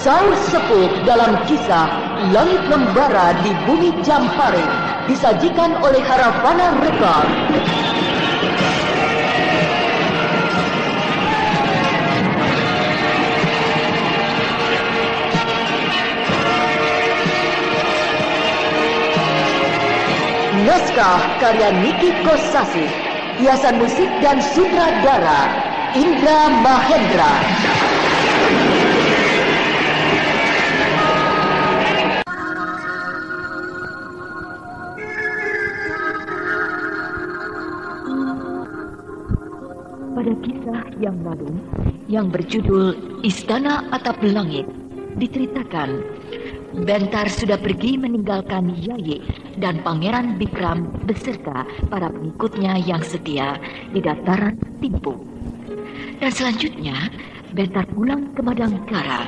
Saur Sepuh dalam kisah Langit Membara di Bumi Jampare disajikan oleh Haravana Record. Naskah karya Niki Kosasih, hiasan musik dan sutradara Indra Mahendra. Pada kisah yang lalu, yang berjudul Istana Atap Langit, diceritakan Bentar sudah pergi meninggalkan Yayi dan Pangeran Bikram beserta para pengikutnya yang setia di dataran Timpu. Dan selanjutnya, Bentar pulang ke Madangkara.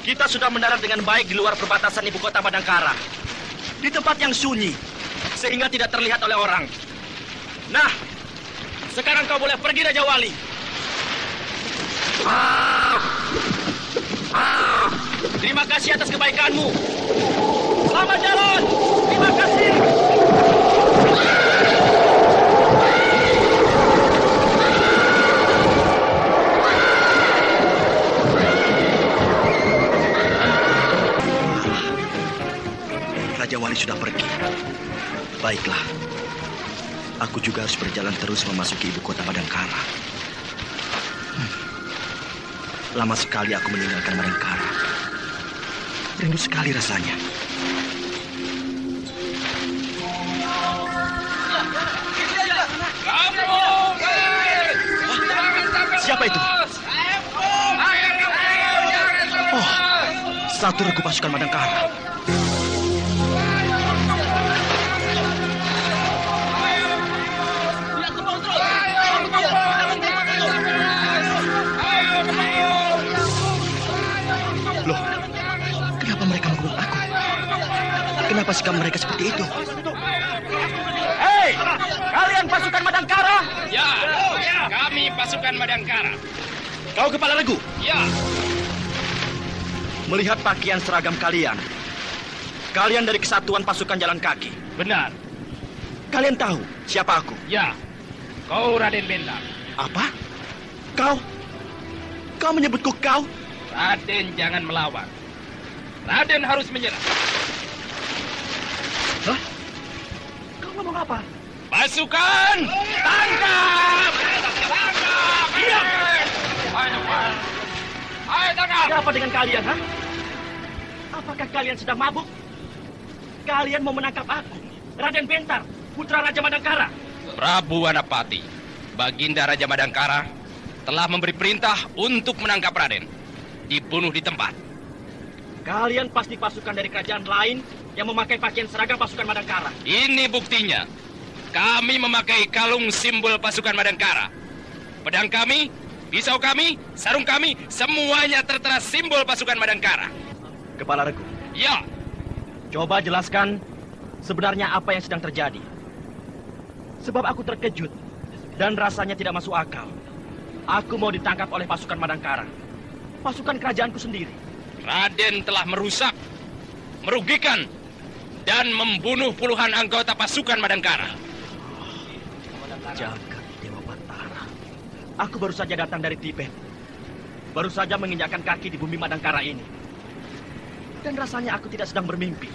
Kita sudah mendarat dengan baik di luar perbatasan ibu kota Madangkara, di tempat yang sunyi, sehingga tidak terlihat oleh orang. Nah, sekarang kau boleh pergi, Raja Wali. Terima kasih atas kebaikanmu. Selamat jalan. Terima kasih. Raja Wali sudah pergi. Baiklah. Aku juga harus berjalan terus memasuki ibu kota Madangkara. Lama sekali aku meninggalkan Madangkara. Rindu sekali rasanya. Siapa itu? Oh, satu regu pasukan Madangkara. Kenapa sikap mereka seperti itu? Hei, kalian pasukan Madangkara? Ya, kami pasukan Madangkara. Kau kepala regu? Ya. Melihat pakaian seragam kalian, kalian dari Kesatuan Pasukan Jalan Kaki. Benar. Kalian tahu siapa aku? Ya, kau Raden Bentar. Apa? Kau menyebutku kau? Raden jangan melawan. Raden harus menyerah. Hah? Kau ngomong apa? Pasukan, tangkap! Tangkap! Diam! Ayo tangkap! Ada apa dengan kalian, ha? Apakah kalian sedang mabuk? Kalian mau menangkap aku, Raden Bentar, putra Raja Madangkara. Prabu Anapati, Baginda Raja Madangkara, telah memberi perintah untuk menangkap Raden. Dibunuh di tempat. Kalian pasti pasukan dari kerajaan lain yang memakai pakaian seragam pasukan Madangkara. Ini buktinya. Kami memakai kalung simbol pasukan Madangkara. Pedang kami, pisau kami, sarung kami, semuanya tertera simbol pasukan Madangkara. Kepala regu. Ya. Coba jelaskan sebenarnya apa yang sedang terjadi. Sebab aku terkejut dan rasanya tidak masuk akal. Aku mau ditangkap oleh pasukan Madangkara. Pasukan kerajaanku sendiri. Raden telah merusak, merugikan, dan membunuh puluhan anggota pasukan Madangkara. Jagat Dewa Batara. Aku baru saja datang dari Tibet. Baru saja menginjakkan kaki di bumi Madangkara ini. Dan rasanya aku tidak sedang bermimpi.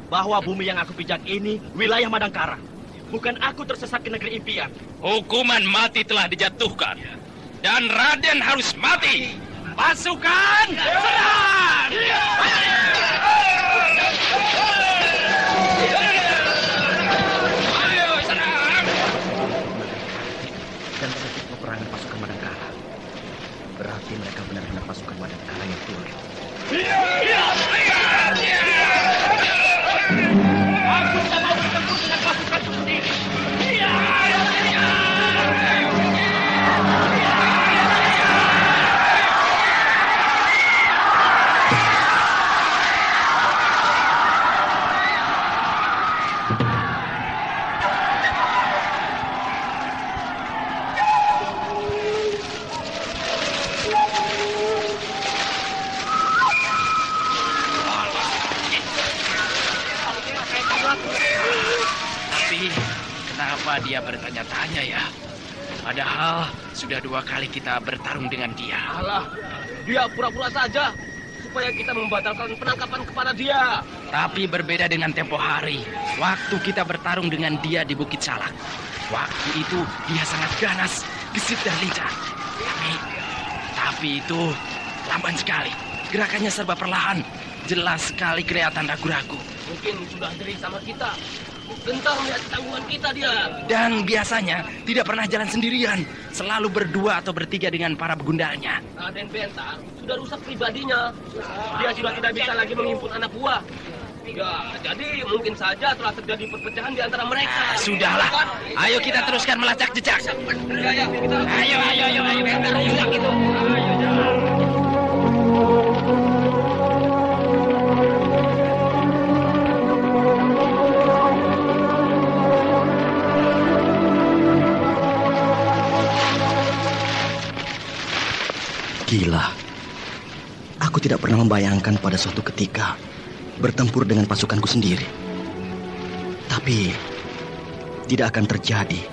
Bahwa bumi yang aku pijak ini wilayah Madangkara. Bukan aku tersesat ke negeri impian. Hukuman mati telah dijatuhkan. Dan Raden harus mati. Pasukan, serang! Ayo, serang! Dan sedikit peperangan pasukan Madangkara. Berarti mereka benar-benar pasukan Madangkara yang sulit. Aku tidak mau bertempur dengan pasukanku sendiri. Kenapa dia bertanya-tanya ya? Padahal sudah 2 kali kita bertarung dengan dia. Alah, dia pura-pura saja supaya kita membatalkan penangkapan kepada dia. Tapi berbeda dengan tempo hari, waktu kita bertarung dengan dia di Bukit Salak. Waktu itu dia sangat ganas, gesit dan lincah. Tapi itu lamban sekali. Gerakannya serba perlahan. Jelas sekali kelihatan ragu-ragu. Mungkin sudah ngeri sama kita. Gentar melihat tanggungan kita dia. Dan biasanya tidak pernah jalan sendirian. Selalu berdua atau bertiga dengan para begundalnya. Raden Bentar sudah rusak pribadinya. Dia sudah tidak bisa lagi menghimpun anak buah. Ya, jadi mungkin saja telah terjadi perpecahan di antara mereka. Sudahlah, ayo kita teruskan melacak jejak. Ayo, Bentar, jejak itu. Gila, aku tidak pernah membayangkan pada suatu ketika bertempur dengan pasukanku sendiri. Tapi tidak akan terjadi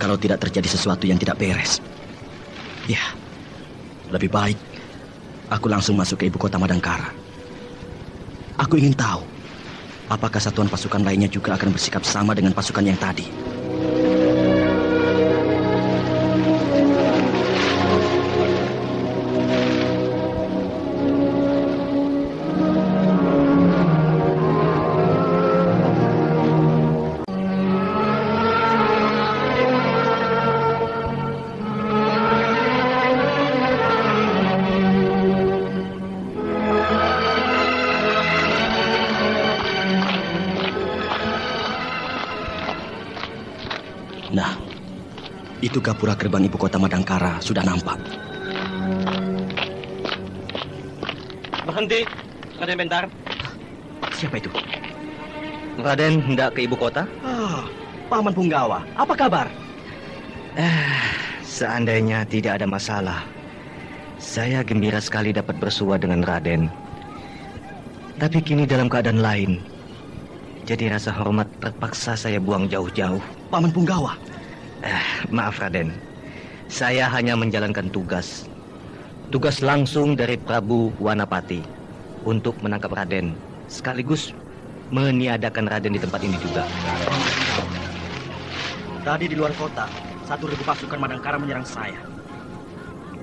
kalau tidak terjadi sesuatu yang tidak beres. Ya, lebih baik aku langsung masuk ke ibu kota Madangkara. Aku ingin tahu apakah satuan pasukan lainnya juga akan bersikap sama dengan pasukan yang tadi. Nah, itu gapura gerbang ibu kota Madangkara sudah nampak. Berhenti, Raden Bentar. Siapa itu? Raden hendak ke ibu kota? Paman Punggawa, apa kabar? Seandainya tidak ada masalah, saya gembira sekali dapat bersua dengan Raden. Tapi kini dalam keadaan lain, jadi rasa hormat terpaksa saya buang jauh-jauh. Paman Punggawa. Maaf Raden, saya hanya menjalankan tugas langsung dari Prabu Wanapati untuk menangkap Raden, sekaligus meniadakan Raden di tempat ini juga. Tadi di luar kota, 1.000 pasukan Madangkara menyerang saya.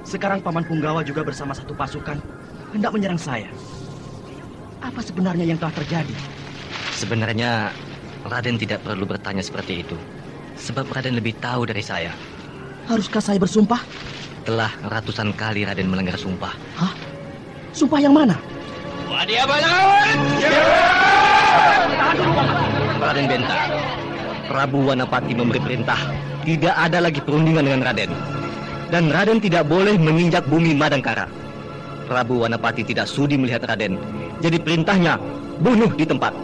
Sekarang Paman Punggawa juga bersama satu pasukan hendak menyerang saya. Apa sebenarnya yang telah terjadi? Sebenarnya Raden tidak perlu bertanya seperti itu, sebab Raden lebih tahu dari saya. Haruskah saya bersumpah? Telah ratusan kali Raden melanggar sumpah. Hah? Sumpah yang mana? Wadia Balawan! Raden Bentar, Prabu Wanapati memberi perintah tidak ada lagi perundingan dengan Raden. Dan Raden tidak boleh menginjak bumi Madangkara. Prabu Wanapati tidak sudi melihat Raden, jadi perintahnya bunuh di tempat.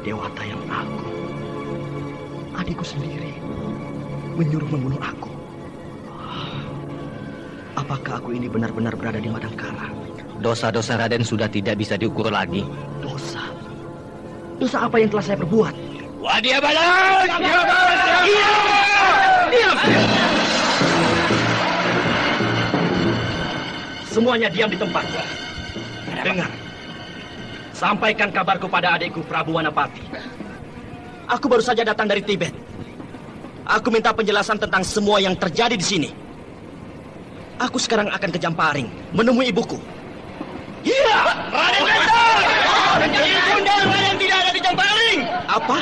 Dewata yang agung, adikku sendiri menyuruh membunuh aku. Apakah aku ini benar-benar berada di Madangkara? Dosa-dosa Raden sudah tidak bisa diukur lagi. Dosa? Dosa apa yang telah saya perbuat? Wadia Balawan! Diam! Semuanya diam di tempat. Dengar. Sampaikan kabarku pada adikku Prabu Wanapati. Aku baru saja datang dari Tibet. Aku minta penjelasan tentang semua yang terjadi di sini. Aku sekarang akan ke Jamparing menemui ibuku. Iya, Raden Bentar! Ibunda Raden tidak ada di Jamparing. Apa?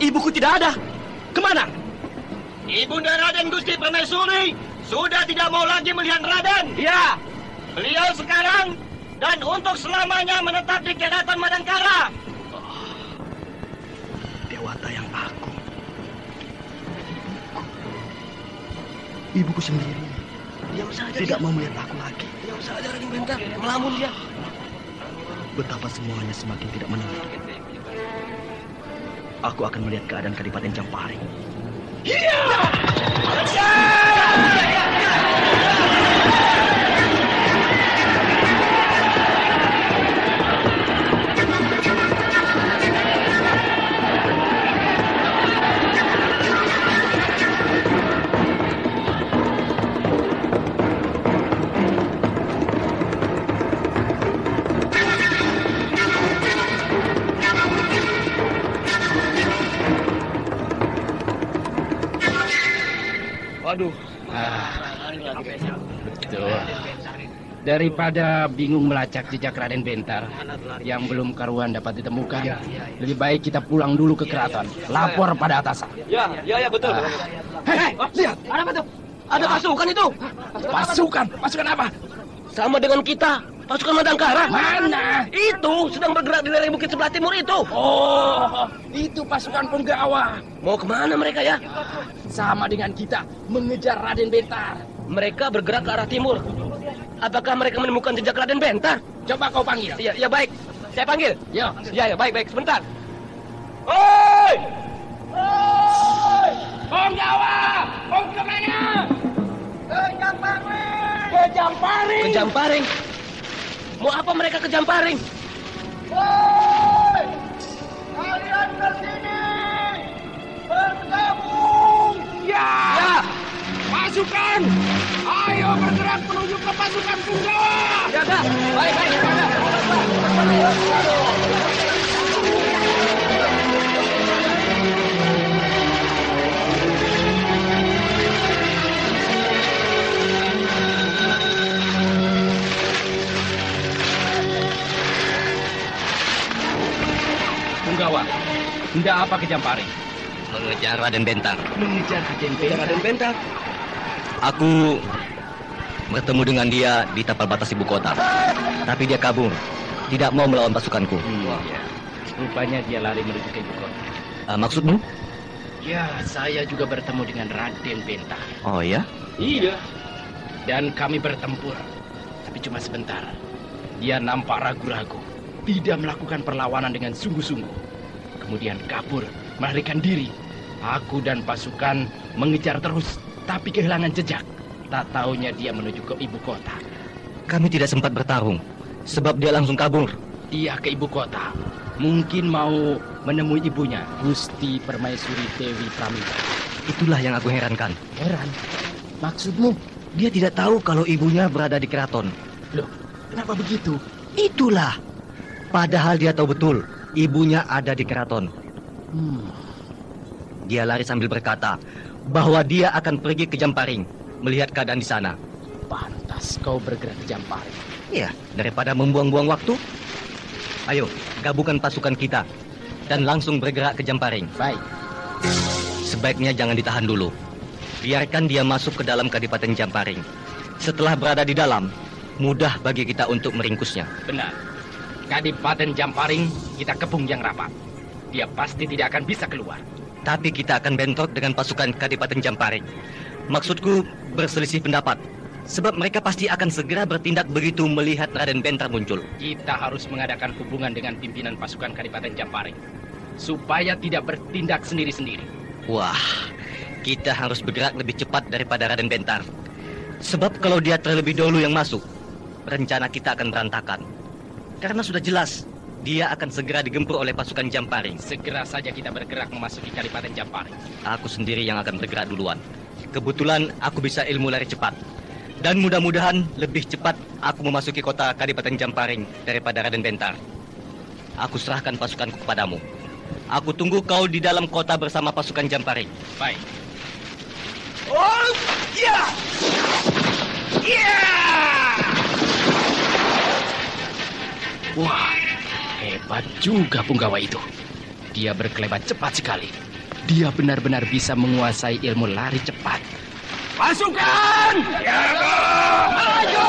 Ibuku tidak ada? Kemana? Ibunda Raden Gusti Permaisuri sudah tidak mau lagi melihat Raden. Ya, beliau sekarang dan untuk selamanya menetap di Keraton Madangkara. Dewata yang agung. Ibuku sendiri. Diam saja tidak mau melihat aku lagi. Diam saja Raden Bentar, melamun dia. Betapa semuanya semakin tidak menentu. Aku akan melihat keadaan Kadipaten Jamparing. Iya! Waduh. Betul. Daripada bingung melacak jejak Raden Bentar yang belum karuan dapat ditemukan, lebih baik kita pulang dulu ke keraton, lapor pada atasan. Ya, betul. Hei, lihat, ada apa tuh? Ada pasukan itu. Pasukan apa? Sama dengan kita, pasukan Madangkara. Mana? Itu sedang bergerak di lereng bukit sebelah timur itu. Oh, itu pasukan penggawa. Mau kemana mereka ya? Sama dengan kita, mengejar Raden Bentar. Mereka bergerak ke arah timur. Apakah mereka menemukan jejak Raden Bentar? Coba kau panggil. Ya baik. Saya panggil. Yo. Ya, baik. Sebentar. Oi! Penggawa! Mau kemana? Ke Jamparing. Mau apa mereka ke Jamparing? Kalian ke sini! Bergabung! Ya! Pasukan! Ayo bergerak menuju ke pasukan penggawa! Ya, Kak. Baik. Penggawa, hendak apa ke Jamparing? Mengejar Raden Bentar. Mengejar Raden Bentar. Aku bertemu dengan dia di tapal batas ibu kota. Tapi dia kabur. Tidak mau melawan pasukanku. Ya. Rupanya dia lari menuju ke ibu kota. Maksudmu? Ya, saya juga bertemu dengan Raden Bentar. Oh ya? Iya. Dan kami bertempur. Tapi cuma sebentar. Dia nampak ragu-ragu. Tidak melakukan perlawanan dengan sungguh-sungguh. Kemudian kabur, melarikan diri. Aku dan pasukan mengejar terus, tapi kehilangan jejak. Tak taunya dia menuju ke ibu kota. Kami tidak sempat bertarung, sebab dia langsung kabur. Dia ke ibu kota. Mungkin mau menemui ibunya, Gusti Permaisuri Dewi Pramila. Itulah yang aku herankan. Heran? Maksudmu? Dia tidak tahu kalau ibunya berada di keraton. Loh, kenapa begitu? Itulah. Padahal dia tahu betul ibunya ada di keraton. Dia lari sambil berkata bahwa dia akan pergi ke Jamparing melihat keadaan di sana. Pantas kau bergerak ke Jamparing. Iya, daripada membuang-buang waktu. Ayo, gabungkan pasukan kita dan langsung bergerak ke Jamparing. Baik. Sebaiknya jangan ditahan dulu. Biarkan dia masuk ke dalam Kadipaten Jamparing. Setelah berada di dalam, mudah bagi kita untuk meringkusnya. Benar. Kadipaten Jamparing kita kepung yang rapat. Dia pasti tidak akan bisa keluar. Tapi kita akan bentrok dengan pasukan Kadipaten Jamparing. Maksudku berselisih pendapat. Sebab mereka pasti akan segera bertindak begitu melihat Raden Bentar muncul. Kita harus mengadakan hubungan dengan pimpinan pasukan Kadipaten Jamparing. Supaya tidak bertindak sendiri-sendiri. Wah, kita harus bergerak lebih cepat daripada Raden Bentar. Sebab kalau dia terlebih dahulu yang masuk, rencana kita akan berantakan. Karena sudah jelas, dia akan segera digempur oleh pasukan Jamparing. Segera saja kita bergerak memasuki Kadipaten Jamparing. Aku sendiri yang akan bergerak duluan. Kebetulan aku bisa ilmu lari cepat. Dan mudah-mudahan lebih cepat aku memasuki kota Kadipaten Jamparing daripada Raden Bentar. Aku serahkan pasukanku kepadamu. Aku tunggu kau di dalam kota bersama pasukan Jamparing. Baik. Oh, ya! Ya! Wah, hebat juga Punggawa itu. Dia berkelebat cepat sekali. Dia benar-benar bisa menguasai ilmu lari cepat. Pasukan! Siaga! Maju!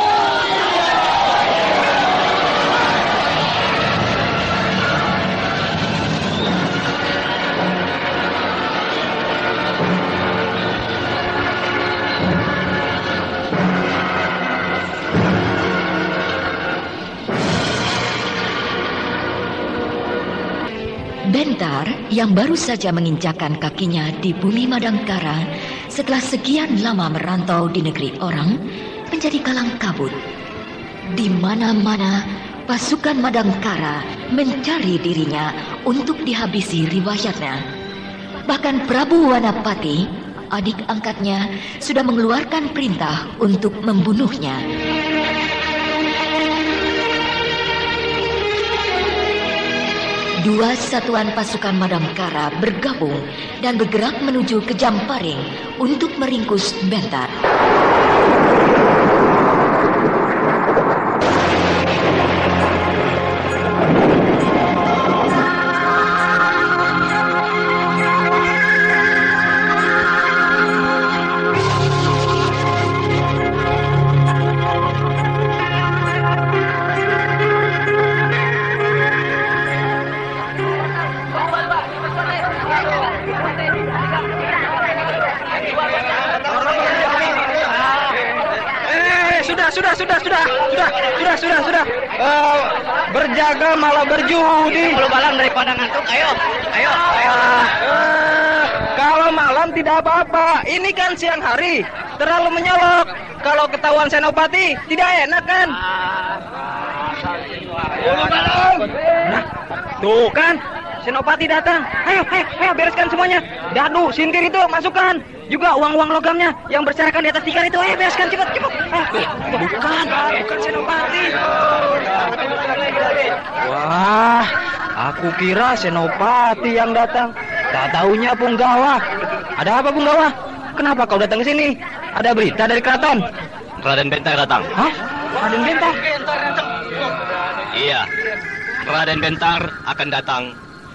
Bentar yang baru saja menginjakkan kakinya di bumi Madangkara setelah sekian lama merantau di negeri orang menjadi kalang kabut. Di mana-mana pasukan Madangkara mencari dirinya untuk dihabisi riwayatnya. Bahkan Prabu Wanapati, adik angkatnya, sudah mengeluarkan perintah untuk membunuhnya. Dua satuan pasukan Madangkara bergabung dan bergerak menuju ke Jamparing untuk meringkus Bentar. Sudah. Berjaga malah berjudi. Belum malam daripada ngantuk, ayo. Kalau malam tidak apa-apa. Ini kan siang hari. Terlalu menyolok. Kalau ketahuan Senopati, tidak enak kan? Belum malam. Nah, tuh kan. Senopati datang. Ayo, bereskan semuanya. Dadu, sintir itu masukkan. Juga uang-uang logamnya yang berserakan di atas tikar itu. Ayo, bereskan cepat. Bukan Senopati. Wah, aku kira Senopati yang datang. Tak taunya Punggawa. Ada apa Punggawa? Kenapa kau datang ke sini? Ada berita dari keraton? Raden Bentar datang. Hah? Raden Bentar? Iya. Raden Bentar akan datang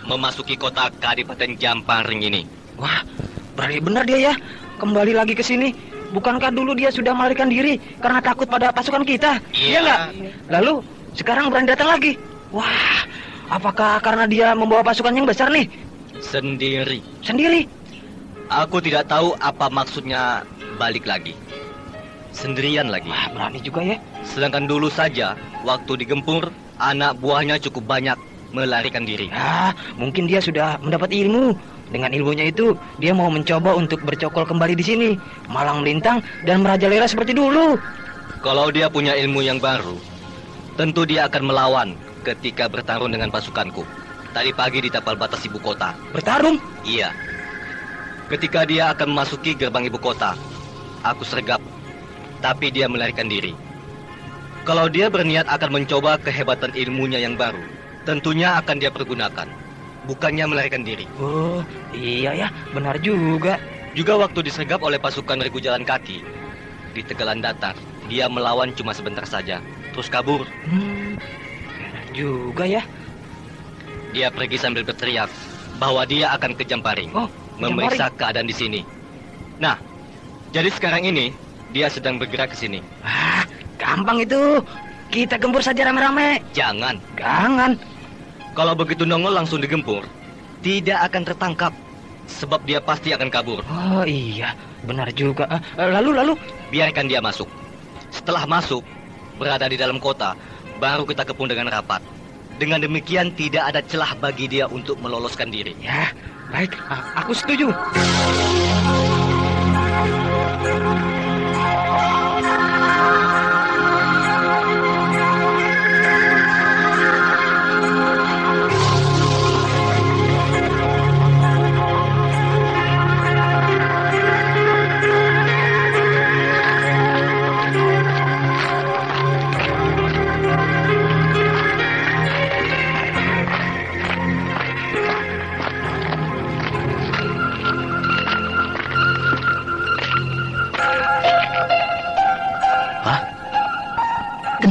memasuki kota Kadipaten Jamparing ini. Wah, berani benar dia ya. Kembali lagi ke sini. Bukankah dulu dia sudah melarikan diri karena takut pada pasukan kita? Iya nggak? Lalu sekarang berani datang lagi. Wah, apakah karena dia membawa pasukan yang besar nih? Sendiri. Aku tidak tahu apa maksudnya balik lagi. Sendirian lagi. Wah, berani juga ya. Sedangkan dulu saja waktu digempur, anak buahnya cukup banyak melarikan diri. Mungkin dia sudah mendapat ilmu. Dengan ilmunya itu, dia mau mencoba untuk bercokol kembali di sini, malang melintang dan merajalela seperti dulu. Kalau dia punya ilmu yang baru, tentu dia akan melawan ketika bertarung dengan pasukanku. Tadi pagi di tapal batas ibu kota. Bertarung? Iya. Ketika dia akan memasuki gerbang ibu kota, aku sergap, tapi dia melarikan diri. Kalau dia berniat akan mencoba kehebatan ilmunya yang baru, tentunya akan dia pergunakan, bukannya melarikan diri. Oh, iya ya, benar juga. Juga waktu disergap oleh pasukan Regu Jalan Kaki di Tegalan Datar, dia melawan cuma sebentar saja, terus kabur. Benar juga ya. Dia pergi sambil berteriak bahwa dia akan ke Jamparing, memeriksa keadaan di sini. Nah, jadi sekarang ini dia sedang bergerak ke sini. Gampang itu. Kita gempur saja rame-rame. Jangan. Kalau begitu nongol langsung digempur, tidak akan tertangkap, sebab dia pasti akan kabur. Oh iya, benar juga. Lalu? Biarkan dia masuk. Setelah masuk, berada di dalam kota, baru kita kepung dengan rapat. Dengan demikian tidak ada celah bagi dia untuk meloloskan diri. Ya, baik. Aku setuju.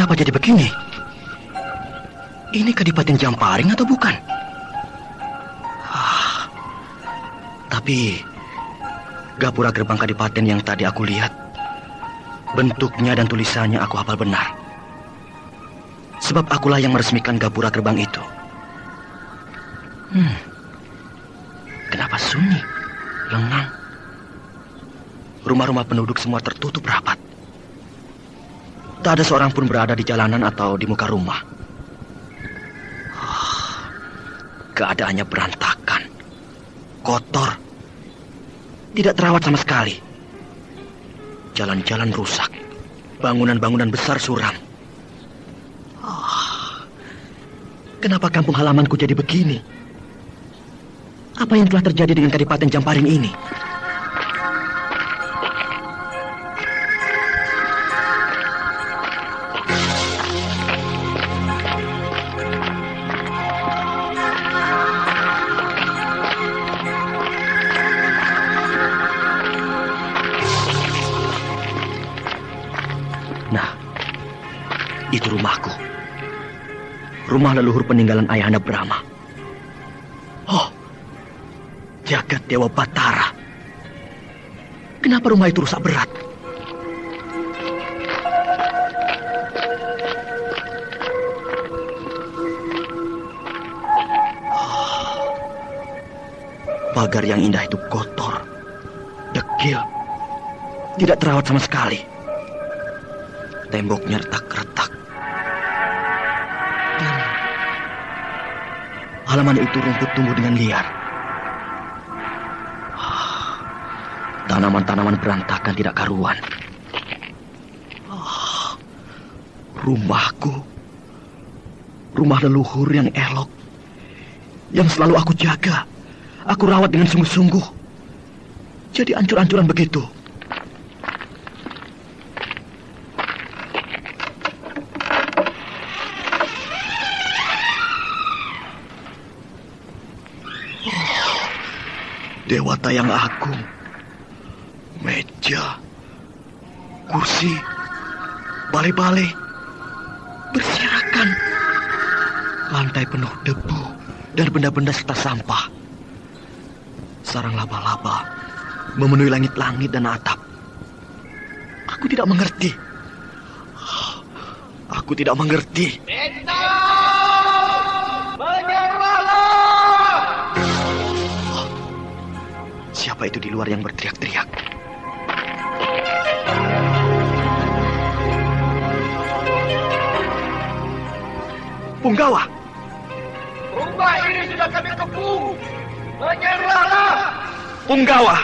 Kenapa jadi begini? Ini Kadipaten Jamparing atau bukan? Tapi gapura gerbang Kadipaten yang tadi aku lihat, bentuknya dan tulisannya aku hafal benar. Sebab akulah yang meresmikan gapura gerbang itu. Kenapa sunyi, lengang? Rumah-rumah penduduk semua tertutup rapat. Tak ada seorang pun berada di jalanan atau di muka rumah. Keadaannya berantakan, kotor, tidak terawat sama sekali. Jalan-jalan rusak, bangunan-bangunan besar suram. Kenapa kampung halamanku jadi begini? Apa yang telah terjadi dengan Kadipaten Jamparing ini? Nah, itu rumahku. Rumah leluhur peninggalan Ayahanda Brahma. Oh, jagat Dewa Batara. Kenapa rumah itu rusak berat? Pagar yang indah itu kotor, dekil, tidak terawat sama sekali. Temboknya retak-retak. Dan halaman itu rumput tumbuh dengan liar. Tanaman-tanaman berantakan tidak karuan. Rumahku, rumah leluhur yang elok, yang selalu aku jaga, aku rawat dengan sungguh-sungguh, jadi ancur-ancuran begitu. Dewata yang agung, meja, kursi, balai-balai, berserakan. Lantai penuh debu dan benda-benda serta sampah. Sarang laba-laba memenuhi langit-langit dan atap. Aku tidak mengerti. Aku tidak mengerti. Siapa itu di luar yang berteriak-teriak? Punggawa! Rumah ini sudah kami kepung. Menyerahlah! Punggawa!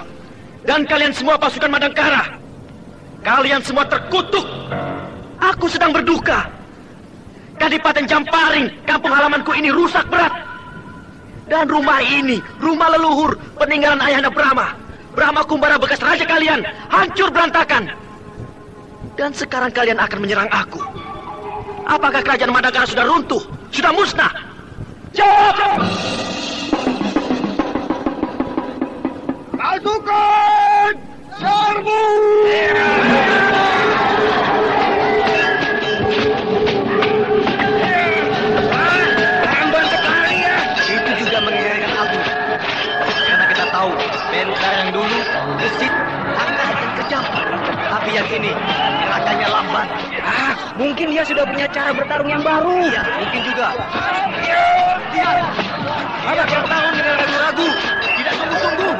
Dan kalian semua pasukan Madangkara! Kalian semua terkutuk! Aku sedang berduka! Kadipaten Jamparing, kampung halamanku ini rusak berat! Dan rumah ini, rumah leluhur peninggalan Ayahanda Brahma, Brahma Kumbara bekas raja kalian, hancur berantakan. Dan sekarang kalian akan menyerang aku. Apakah kerajaan Madangkara sudah runtuh? Sudah musnah? Jawab! Pasukan! Serbu! Bentar yang dulu gesit, angkat dan kejam. Tapi yang ini gerakannya lambat. Mungkin dia sudah punya cara bertarung yang baru. Iya, mungkin juga. Ada yang bertarung dengan ragu-ragu, tidak sungguh-sungguh.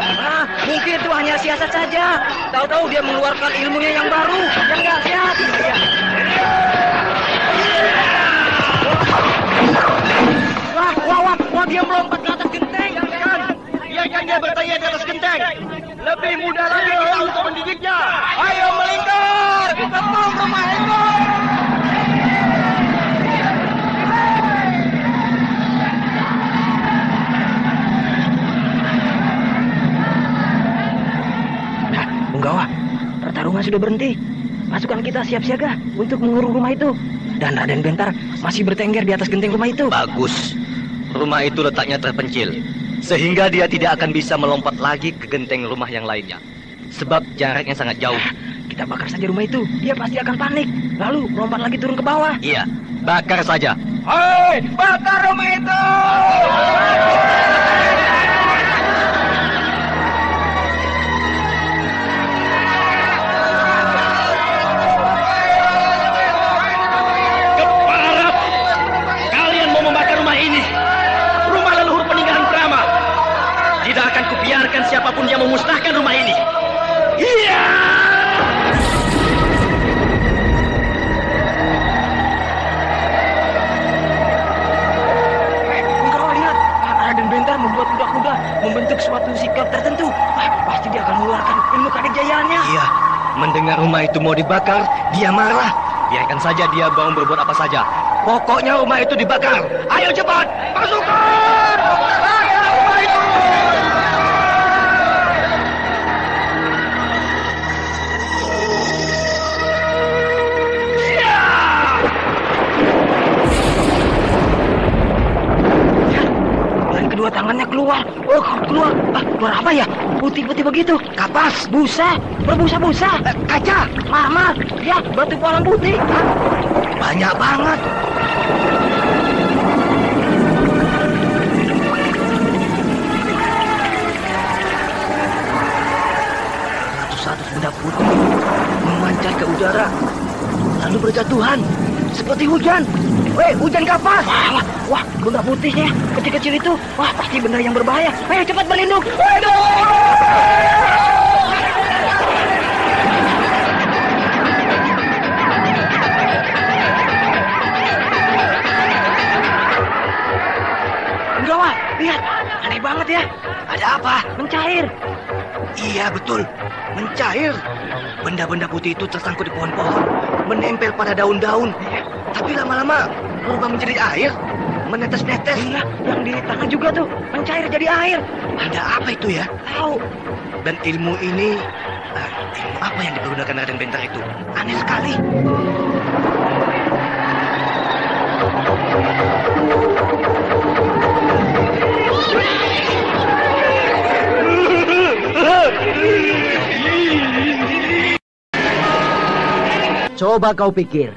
Mungkin itu hanya siasat saja. Tahu-tahu dia mengeluarkan ilmunya yang baru. Yang nggak siap. Wah, dia melompat ke atas genteng. Biarkan dia bertanya di atas genteng. Lebih mudah lagi kita untuk mendidiknya. Ayo melingkar, kita belum rumah itu. Nah, Punggawa, pertarungan sudah berhenti. Pasukan kita siap siaga untuk mengurung rumah itu. Dan Raden Bentar masih bertengger di atas genteng rumah itu. Bagus. Rumah itu letaknya terpencil, sehingga dia tidak akan bisa melompat lagi ke genteng rumah yang lainnya. Sebab jaraknya sangat jauh. kita bakar saja rumah itu. Dia pasti akan panik. Lalu lompat lagi turun ke bawah. Iya, bakar saja. Hei, bakar rumah itu! Keparat! Kalian mau membakar rumah ini. Rumah leluhur peninggalan Brahma. Tidak akan kubiarkan siapapun yang memusnahkan rumah ini. Iya! Engkau lihat, Raden Bentar membuat kuda-kuda membentuk suatu sikap tertentu. Pasti dia akan mengeluarkan ilmu kadekjayaannya. Iya, mendengar rumah itu mau dibakar, dia marah. Biarkan saja dia mau berbuat apa saja. Pokoknya rumah itu dibakar. Ayo cepat, pasukan! Bakar rumah itu! Dan kedua tangannya keluar. Oh, keluar. Keluar apa ya? Putih-putih begitu. Kapas, busa, berbusa-busa. Kaca, marmer. Ya, batu palang putih. Banyak banget. Ratus-ratus benda putih memancar ke udara, lalu berjatuhan seperti hujan. Hujan kapas. Wah, benda putihnya kecil-kecil itu. Wah, pasti benda yang berbahaya. Ayo cepat berlindung. Gawat, lihat. Aneh banget ya. Ada apa? Mencair. Iya betul, mencair. Benda-benda putih itu tersangkut di pohon-pohon, menempel pada daun-daun. Tapi lama-lama berubah menjadi air, menetes-netes. Iya, yang di tangan juga tuh mencair jadi air. Ada apa itu ya? Tahu. Dan ilmu ini, ilmu apa yang dipergunakan Raden Bentar itu? Aneh sekali. Coba kau pikir,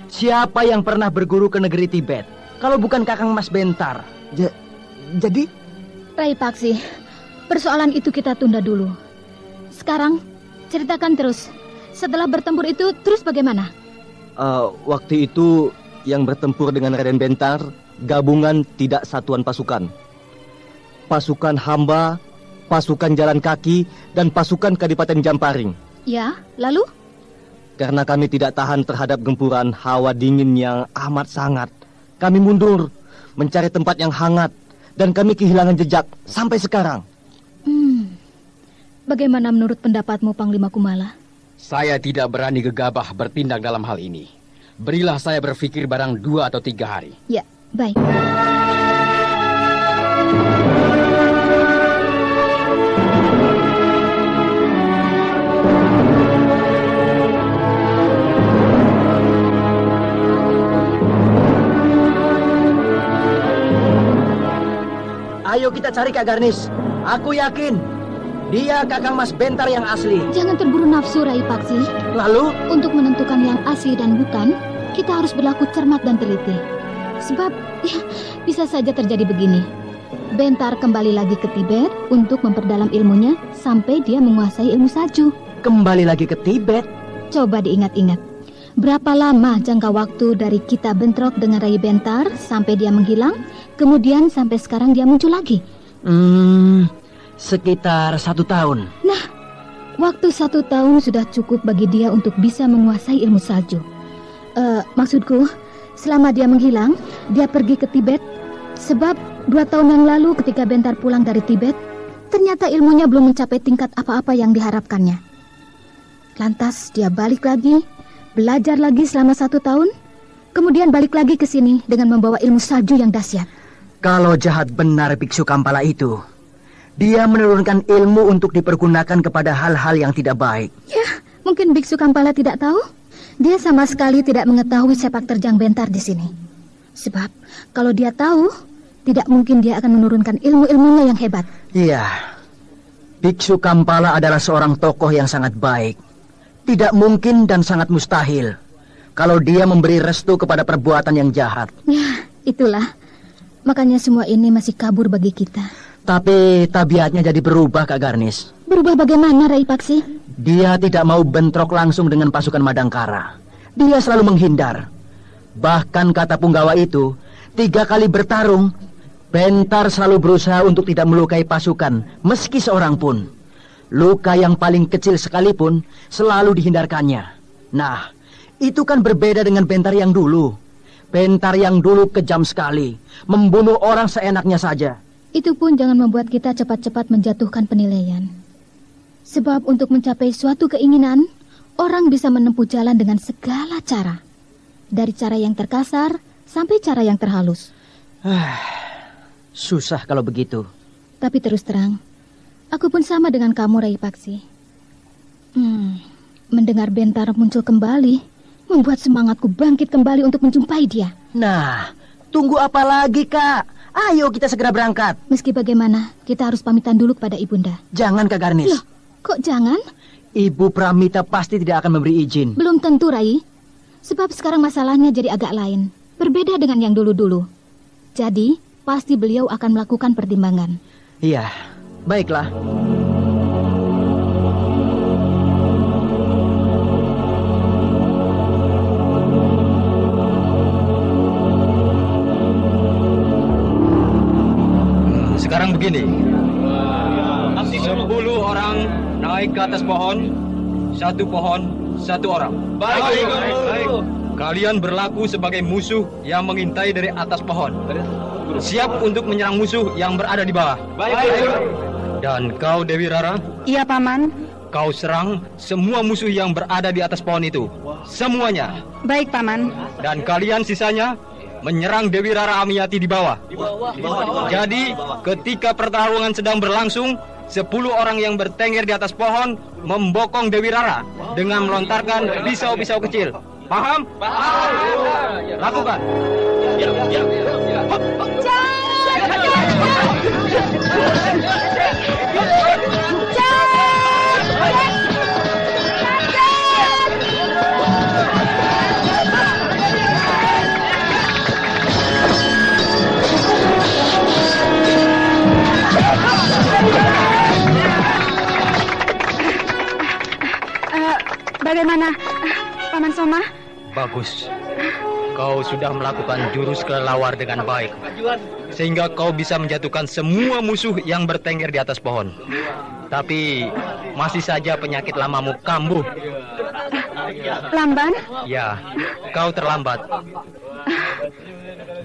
siapa yang pernah berguru ke negeri Tibet kalau bukan Kakang Mas Bentar? Jadi? Rai Paksi, persoalan itu kita tunda dulu. Sekarang, ceritakan terus. Setelah bertempur itu, terus bagaimana? Waktu itu yang bertempur dengan Raden Bentar, gabungan tidak satuan pasukan. Pasukan hamba, pasukan jalan kaki, dan pasukan Kadipaten Jamparing. Ya, lalu? Karena kami tidak tahan terhadap gempuran hawa dingin yang amat sangat, kami mundur, mencari tempat yang hangat, dan kami kehilangan jejak sampai sekarang. Bagaimana menurut pendapatmu, Panglima Kumala? Saya tidak berani gegabah bertindak dalam hal ini. Berilah saya berpikir barang 2 atau 3 hari. Ya, baik. Ayo kita cari Kak Garnis. Aku yakin dia Kakang Mas Bentar yang asli. Jangan terburu nafsu, Rai Paksi. Lalu? Untuk menentukan yang asli dan bukan, kita harus berlaku cermat dan teliti. Sebab, ya, bisa saja terjadi begini. Bentar kembali lagi ke Tibet untuk memperdalam ilmunya sampai dia menguasai ilmu salju. Kembali lagi ke Tibet? Coba diingat-ingat. Berapa lama jangka waktu dari kita bentrok dengan Rai Bentar sampai dia menghilang, kemudian sampai sekarang dia muncul lagi? Sekitar 1 tahun. Nah, waktu 1 tahun sudah cukup bagi dia untuk bisa menguasai ilmu salju. Maksudku, selama dia menghilang, dia pergi ke Tibet. Sebab 2 tahun yang lalu ketika Bentar pulang dari Tibet, ternyata ilmunya belum mencapai tingkat apa-apa yang diharapkannya. Lantas dia balik lagi, belajar lagi selama 1 tahun, kemudian balik lagi ke sini dengan membawa ilmu salju yang dahsyat. Kalau jahat benar Biksu Kampala itu, dia menurunkan ilmu untuk dipergunakan kepada hal-hal yang tidak baik. Ya, mungkin Biksu Kampala tidak tahu. Dia sama sekali tidak mengetahui sepak terjang Bentar di sini. Sebab kalau dia tahu, tidak mungkin dia akan menurunkan ilmu-ilmunya yang hebat. Iya, Biksu Kampala adalah seorang tokoh yang sangat baik. Tidak mungkin dan sangat mustahil kalau dia memberi restu kepada perbuatan yang jahat. Ya, itulah. Makanya semua ini masih kabur bagi kita. Tapi tabiatnya jadi berubah, Kak Garnis. Berubah bagaimana, Rai Paksi? Dia tidak mau bentrok langsung dengan pasukan Madangkara. Dia selalu menghindar. Bahkan kata Punggawa itu, 3 kali bertarung, Bentar selalu berusaha untuk tidak melukai pasukan, meski seorang pun. Luka yang paling kecil sekalipun selalu dihindarkannya. Nah, itu kan berbeda dengan Bentar yang dulu. Bentar yang dulu kejam sekali, membunuh orang seenaknya saja. Itu pun jangan membuat kita cepat-cepat menjatuhkan penilaian. Sebab untuk mencapai suatu keinginan, orang bisa menempuh jalan dengan segala cara. Dari cara yang terkasar sampai cara yang terhalus. Susah kalau begitu. Tapi terus terang, aku pun sama dengan kamu, Rai Paksi. Mendengar Bentar muncul kembali, membuat semangatku bangkit kembali untuk menjumpai dia. Nah, tunggu apa lagi, Kak? Ayo kita segera berangkat. Meski bagaimana, kita harus pamitan dulu kepada Ibunda. Jangan, Kak Garnis. Loh, kok jangan? Ibu Pramita pasti tidak akan memberi izin. Belum tentu, Rai. Sebab sekarang masalahnya jadi agak lain. Berbeda dengan yang dulu-dulu. Jadi, pasti beliau akan melakukan pertimbangan. Iya, baiklah. Sekarang begini. 10 orang naik ke atas pohon. 1 pohon, 1 orang. Baik. Kalian berlaku sebagai musuh yang mengintai dari atas pohon. Siap untuk menyerang musuh yang berada di bawah. Baik. Dan kau, Dewi Rara, Iya, Paman. kau serang semua musuh yang berada di atas pohon itu. Semuanya. Baik, Paman. Dan kalian sisanya menyerang Dewi Rara Amiyati di bawah. Jadi, ketika pertarungan sedang berlangsung, 10 orang yang bertengger di atas pohon membokong Dewi Rara dengan melontarkan pisau-pisau kecil. Paham? Paham. Lakukan. Bagaimana, Paman Soma? Bagus. Kau sudah melakukan jurus kelelawar dengan baik, sehingga kau bisa menjatuhkan semua musuh yang bertengger di atas pohon. Tapi masih saja penyakit lamamu kambuh. Lamban? Ya, kau terlambat.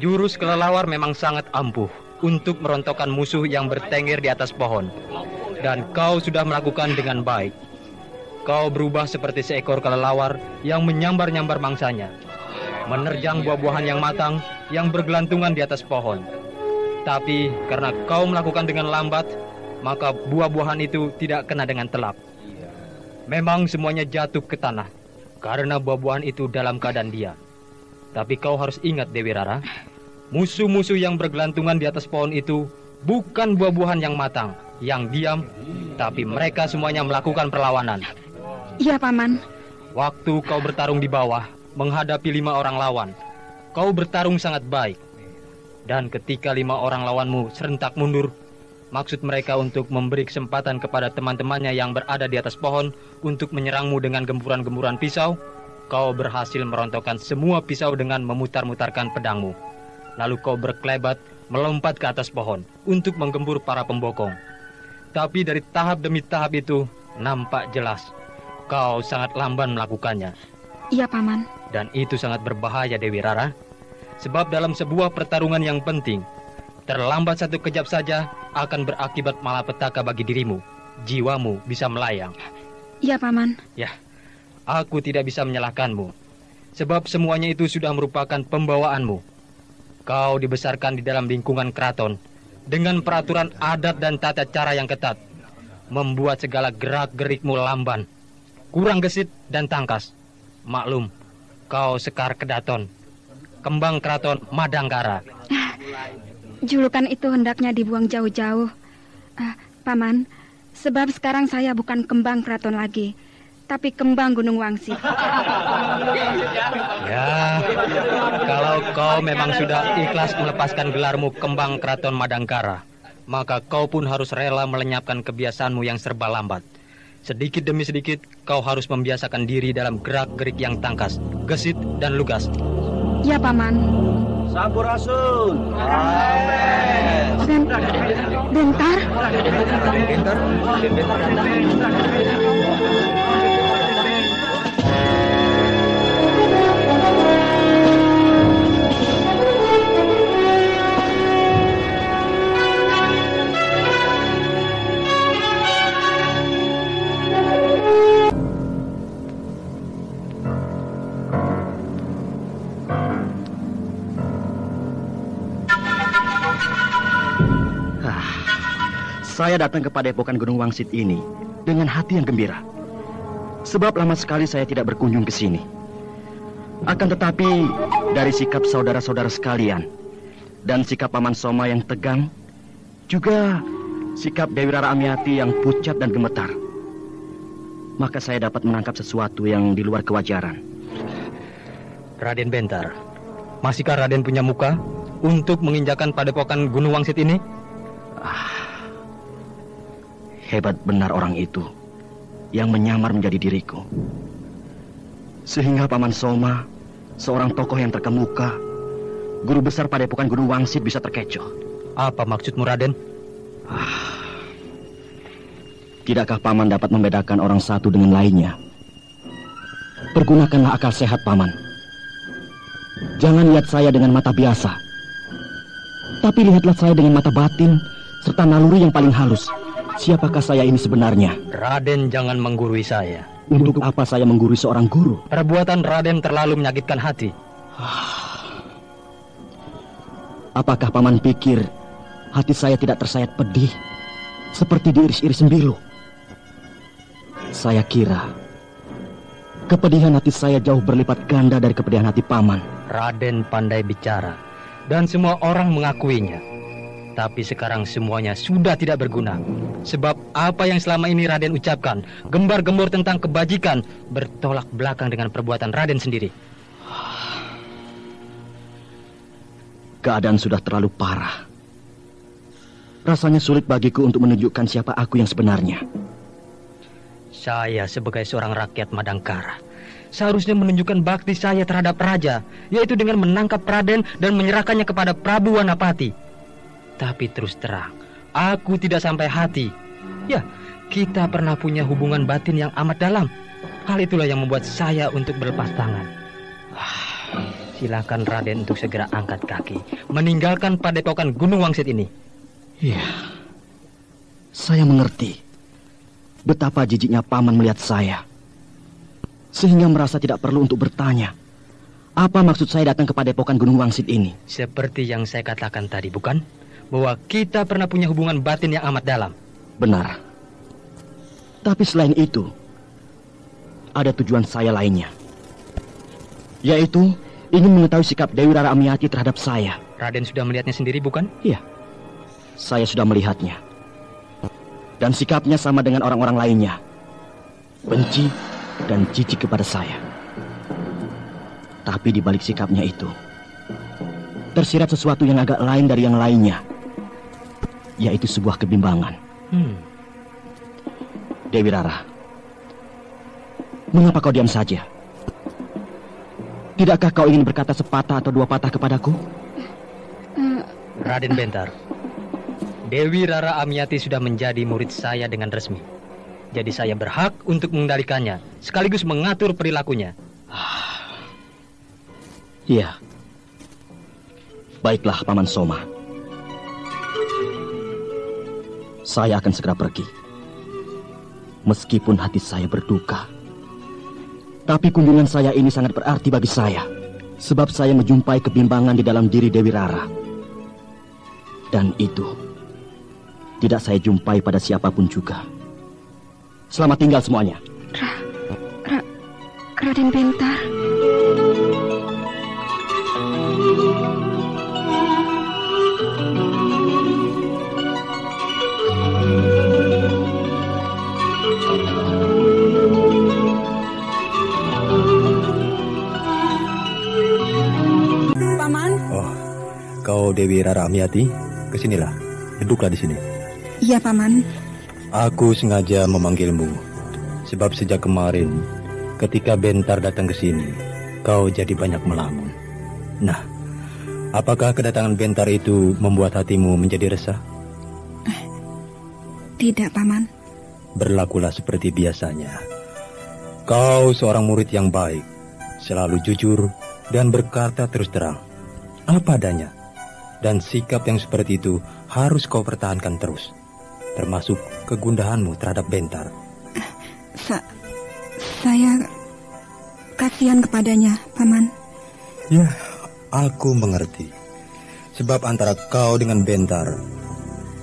Jurus kelelawar memang sangat ampuh untuk merontokkan musuh yang bertengger di atas pohon. Dan kau sudah melakukan dengan baik. Kau berubah seperti seekor kelelawar yang menyambar-nyambar mangsanya, menerjang buah-buahan yang matang yang bergelantungan di atas pohon. Tapi karena kau melakukan dengan lambat, maka buah-buahan itu tidak kena dengan telap. Memang semuanya jatuh ke tanah karena buah-buahan itu dalam keadaan diam. Tapi kau harus ingat, Dewi Rara, musuh-musuh yang bergelantungan di atas pohon itu bukan buah-buahan yang matang, yang diam, tapi mereka semuanya melakukan perlawanan. Iya, Paman. Waktu kau bertarung di bawah, menghadapi 5 orang lawan, kau bertarung sangat baik. Dan ketika 5 orang lawanmu serentak mundur, maksud mereka untuk memberi kesempatan kepada teman-temannya yang berada di atas pohon untuk menyerangmu dengan gempuran-gempuran pisau, kau berhasil merontokkan semua pisau dengan memutar-mutarkan pedangmu. Lalu kau berkelebat, melompat ke atas pohon untuk menggempur para pembokong. Tapi dari tahap demi tahap itu, nampak jelas kau sangat lamban melakukannya. Iya, Paman. Dan itu sangat berbahaya, Dewi Rara. Sebab dalam sebuah pertarungan yang penting, terlambat satu kejap saja akan berakibat malapetaka bagi dirimu. Jiwamu bisa melayang. Iya, Paman. Ya, aku tidak bisa menyalahkanmu. Sebab semuanya itu sudah merupakan pembawaanmu. Kau dibesarkan di dalam lingkungan keraton dengan peraturan adat dan tata cara yang ketat, membuat segala gerak-gerikmu lamban, kurang gesit dan tangkas. Maklum, kau Sekar Kedaton, kembang keraton Madangkara. Julukan itu hendaknya dibuang jauh-jauh. Paman, sebab sekarang saya bukan kembang keraton lagi, tapi kembang Gunung Wangsit. Ya, kalau kau memang sudah ikhlas melepaskan gelarmu kembang Keraton Madangkara, maka kau pun harus rela melenyapkan kebiasaanmu yang serba lambat. Sedikit demi sedikit, kau harus membiasakan diri dalam gerak-gerik yang tangkas, gesit, dan lugas. Ya, Paman. Sampurasun. Bentar. Saya datang ke Padepokan Gunung Wangsit ini dengan hati yang gembira. Sebab lama sekali saya tidak berkunjung ke sini. Akan tetapi dari sikap saudara-saudara sekalian dan sikap Paman Soma yang tegang, juga sikap Dewi Rara Amiati yang pucat dan gemetar, maka saya dapat menangkap sesuatu yang di luar kewajaran. Raden Bentar, masihkah Raden punya muka untuk menginjakan Padepokan Gunung Wangsit ini? Hebat benar orang itu yang menyamar menjadi diriku. Sehingga Paman Soma, seorang tokoh yang terkemuka, guru besar Padepokan Gunung Wangsit, bisa terkecoh. Apa maksudmu, Raden? Tidakkah Paman dapat membedakan orang satu dengan lainnya? Pergunakanlah akal sehat, Paman. Jangan lihat saya dengan mata biasa, tapi lihatlah saya dengan mata batin serta naluri yang paling halus. Siapakah saya ini sebenarnya? Raden jangan menggurui saya. Untuk apa saya menggurui seorang guru? Perbuatan Raden terlalu menyakitkan hati. Apakah Paman pikir hati saya tidak tersayat pedih seperti diiris-iris sembilu? Saya kira kepedihan hati saya jauh berlipat ganda dari kepedihan hati Paman. Raden pandai bicara dan semua orang mengakuinya. Tapi sekarang semuanya sudah tidak berguna. Sebab apa yang selama ini Raden ucapkan, gembar-gembor tentang kebajikan, bertolak belakang dengan perbuatan Raden sendiri. Keadaan sudah terlalu parah. Rasanya sulit bagiku untuk menunjukkan siapa aku yang sebenarnya. Saya sebagai seorang rakyat Madangkara seharusnya menunjukkan bakti saya terhadap raja, yaitu dengan menangkap Raden dan menyerahkannya kepada Prabu Wanapati. Tapi terus terang, aku tidak sampai hati. Ya, kita pernah punya hubungan batin yang amat dalam. Hal itulah yang membuat saya untuk berlepas tangan. Silakan Raden untuk segera angkat kaki, meninggalkan Padepokan Gunung Wangsit ini. Iya, saya mengerti betapa jijiknya Paman melihat saya, sehingga merasa tidak perlu untuk bertanya apa maksud saya datang ke Padepokan Gunung Wangsit ini. Seperti yang saya katakan tadi, bukan? Bahwa kita pernah punya hubungan batin yang amat dalam. Benar. Tapi selain itu, ada tujuan saya lainnya, yaitu ingin mengetahui sikap Dewi Rara Amiati terhadap saya. Raden sudah melihatnya sendiri, bukan? Iya, saya sudah melihatnya. Dan sikapnya sama dengan orang-orang lainnya, benci dan jijik kepada saya. Tapi di balik sikapnya itu, tersirat sesuatu yang agak lain dari yang lainnya, yaitu sebuah kebimbangan. Dewi Rara, mengapa kau diam saja? Tidakkah kau ingin berkata sepatah atau dua patah kepadaku? Raden Bentar, Dewi Rara Amiati sudah menjadi murid saya dengan resmi. Jadi saya berhak untuk mengendalikannya, sekaligus mengatur perilakunya. Iya. Baiklah, Paman Soma. Saya akan segera pergi. Meskipun hati saya berduka, tapi kunjungan saya ini sangat berarti bagi saya. Sebab saya menjumpai kebimbangan di dalam diri Dewi Rara. Dan itu tidak saya jumpai pada siapapun juga. Selamat tinggal semuanya. Raden Bentar. Dewi Rara Amiati, kesinilah. Duduklah di sini. Iya, Paman. Aku sengaja memanggilmu, sebab sejak kemarin, ketika Bentar datang ke sini, kau jadi banyak melamun. Nah, apakah kedatangan Bentar itu membuat hatimu menjadi resah? Tidak, Paman. Berlakulah seperti biasanya. Kau seorang murid yang baik, selalu jujur dan berkata terus terang, apa adanya. Dan sikap yang seperti itu harus kau pertahankan terus, termasuk kegundahanmu terhadap Bentar. Saya kasihan kepadanya, Paman. Ya, aku mengerti. Sebab antara kau dengan Bentar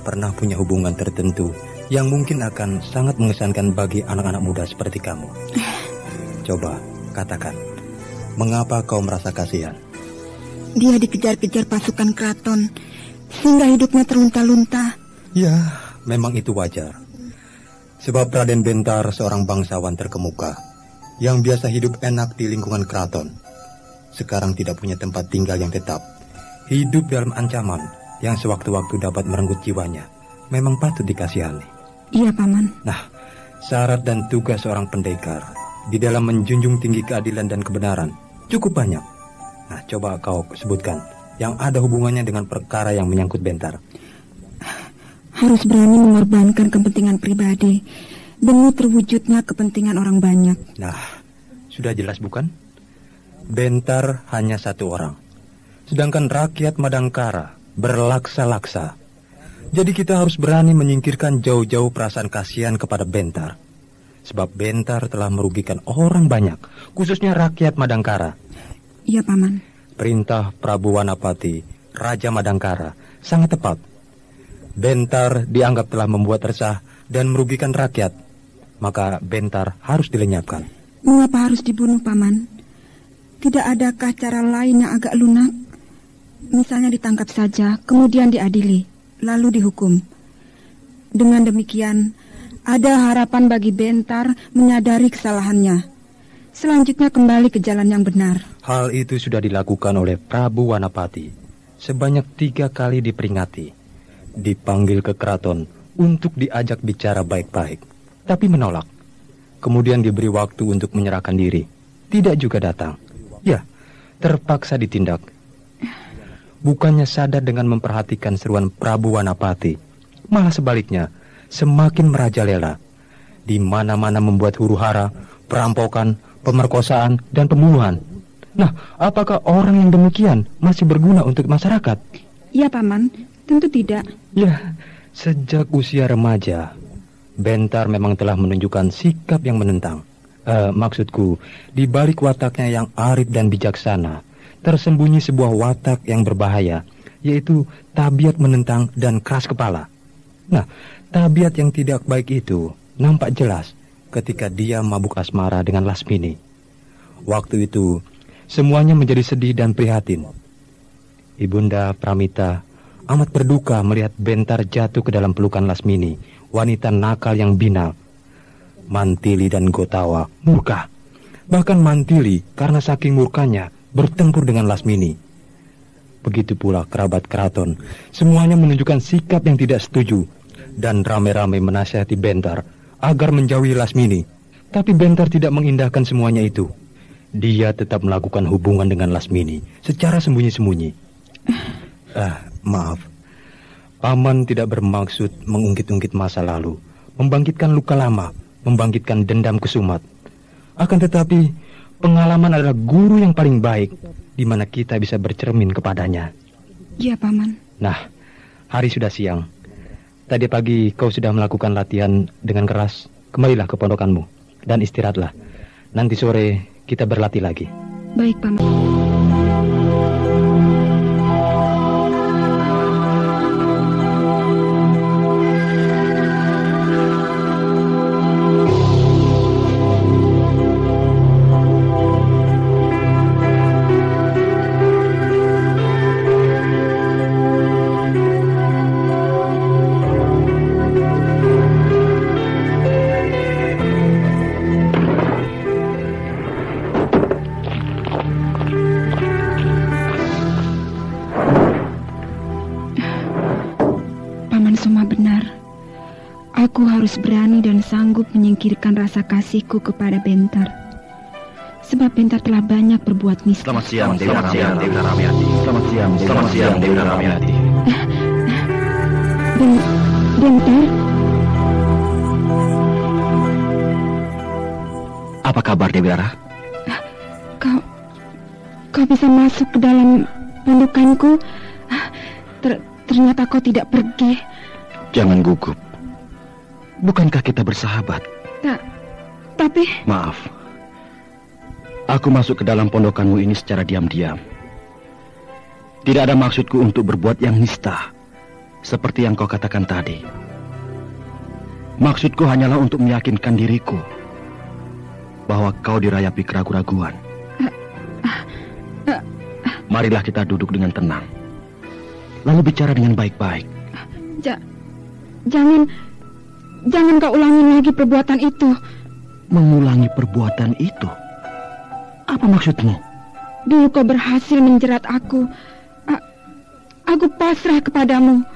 pernah punya hubungan tertentu yang mungkin akan sangat mengesankan bagi anak-anak muda seperti kamu. Coba katakan, mengapa kau merasa kasihan? Dia dikejar-kejar pasukan keraton, sehingga hidupnya terlunta-lunta. Ya, memang itu wajar. Sebab Raden Bentar seorang bangsawan terkemuka, yang biasa hidup enak di lingkungan keraton. Sekarang tidak punya tempat tinggal yang tetap. Hidup dalam ancaman yang sewaktu-waktu dapat merenggut jiwanya. Memang patut dikasihani. Iya, Paman. Nah, syarat dan tugas seorang pendekar di dalam menjunjung tinggi keadilan dan kebenaran cukup banyak. Nah, coba kau sebutkan yang ada hubungannya dengan perkara yang menyangkut Bentar. Harus berani mengorbankan kepentingan pribadi demi terwujudnya kepentingan orang banyak. Nah, sudah jelas bukan? Bentar hanya satu orang, sedangkan rakyat Madangkara berlaksa-laksa. Jadi kita harus berani menyingkirkan jauh-jauh perasaan kasihan kepada Bentar. Sebab Bentar telah merugikan orang banyak, khususnya rakyat Madangkara. Iya, Paman. Perintah Prabu Wanapati, Raja Madangkara, sangat tepat. Bentar dianggap telah membuat resah dan merugikan rakyat. Maka Bentar harus dilenyapkan. Mengapa harus dibunuh, Paman? Tidak adakah cara lain yang agak lunak? Misalnya ditangkap saja, kemudian diadili, lalu dihukum. Dengan demikian, ada harapan bagi Bentar menyadari kesalahannya. Selanjutnya kembali ke jalan yang benar. Hal itu sudah dilakukan oleh Prabu Wanapati. Sebanyak 3 kali diperingati. Dipanggil ke keraton untuk diajak bicara baik-baik, tapi menolak. Kemudian diberi waktu untuk menyerahkan diri. Tidak juga datang. Ya, terpaksa ditindak. Bukannya sadar dengan memperhatikan seruan Prabu Wanapati, malah sebaliknya, semakin merajalela. Di mana-mana membuat huru-hara, perampokan, pemerkosaan, dan pembunuhan. Nah, apakah orang yang demikian masih berguna untuk masyarakat? Ya, Paman, tentu tidak. Ya, sejak usia remaja, Bentar memang telah menunjukkan sikap yang menentang. Maksudku, di balik wataknya yang arif dan bijaksana, tersembunyi sebuah watak yang berbahaya, yaitu tabiat menentang dan keras kepala. Nah, tabiat yang tidak baik itu nampak jelas ketika dia mabuk asmara dengan Lasmini. Waktu itu, semuanya menjadi sedih dan prihatin. Ibunda Pramita amat berduka melihat Bentar jatuh ke dalam pelukan Lasmini, wanita nakal yang binal. Mantili dan Gotawa murka. Bahkan Mantili karena saking murkanya bertempur dengan Lasmini. Begitu pula kerabat keraton, semuanya menunjukkan sikap yang tidak setuju dan rame-rame menasihati Bentar agar menjauhi Lasmini. Tapi Bentar tidak mengindahkan semuanya itu. Dia tetap melakukan hubungan dengan Lasmini secara sembunyi-sembunyi. Maaf, Paman tidak bermaksud mengungkit-ungkit masa lalu, membangkitkan luka lama, membangkitkan dendam kesumat. Akan tetapi, pengalaman adalah guru yang paling baik, di mana kita bisa bercermin kepadanya. Iya, Paman. Nah, hari sudah siang. Tadi pagi kau sudah melakukan latihan dengan keras. Kembalilah ke pondokanmu dan istirahatlah. Nanti sore kita berlatih lagi. Baik, Paman. sanggup menyingkirkan rasa kasihku kepada Bentar. Sebab Bentar telah banyak berbuat nista. Selamat siang, Dewi Rahmayati. Selamat siang, Dewi Rahmayati. Bentar? Apa kabar, Dewi Rara? Kau bisa masuk ke dalam pondokanku? Ternyata kau tidak pergi. Jangan gugup. Bukankah kita bersahabat? Tapi... Maaf. Aku masuk ke dalam pondokanmu ini secara diam-diam. Tidak ada maksudku untuk berbuat yang nista, seperti yang kau katakan tadi. Maksudku hanyalah untuk meyakinkan diriku bahwa kau dirayapi keraguan-raguan. Marilah kita duduk dengan tenang, lalu bicara dengan baik-baik. Jangan kau ulangi lagi perbuatan itu. Mengulangi perbuatan itu? Apa maksudmu? Dulu kau berhasil menjerat aku. Aku pasrah kepadamu.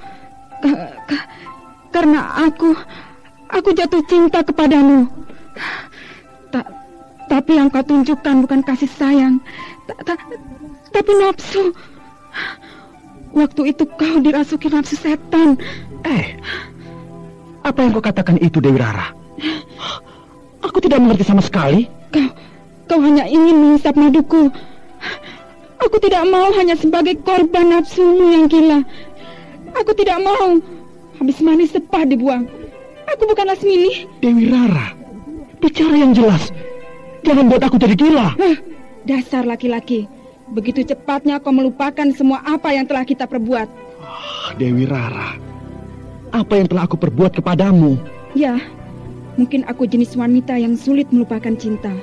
Karena aku jatuh cinta kepadamu. Tapi yang kau tunjukkan bukan kasih sayang, tapi nafsu. Waktu itu kau dirasuki nafsu setan. Apa yang kau katakan itu, Dewi Rara? Aku tidak mengerti sama sekali. Kau hanya ingin menghisap maduku. Aku tidak mau hanya sebagai korban nafsumu yang gila. Aku tidak mau habis manis sepah dibuang. Aku bukan Lasmini. Dewi Rara, bicara yang jelas. Jangan buat aku jadi gila. Dasar laki-laki. Begitu cepatnya kau melupakan semua apa yang telah kita perbuat. Dewi Rara, apa yang telah aku perbuat kepadamu? Ya, mungkin aku jenis wanita yang sulit melupakan cinta.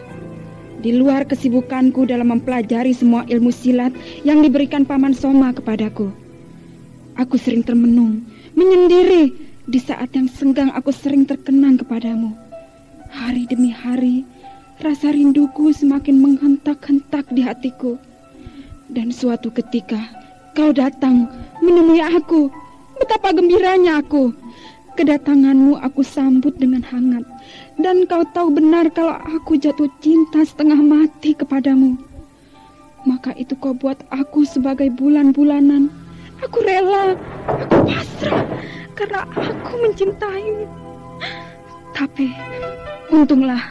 Di luar kesibukanku dalam mempelajari semua ilmu silat yang diberikan Paman Soma kepadaku, aku sering termenung, menyendiri. Di saat yang senggang aku sering terkenang kepadamu. Hari demi hari, rasa rinduku semakin menghentak-hentak di hatiku. Dan suatu ketika, kau datang menemui aku. Betapa gembiranya aku. Kedatanganmu aku sambut dengan hangat. Dan kau tahu benar kalau aku jatuh cinta setengah mati kepadamu. Maka itu kau buat aku sebagai bulan-bulanan. Aku rela, aku pasrah, karena aku mencintaimu. Tapi, untunglah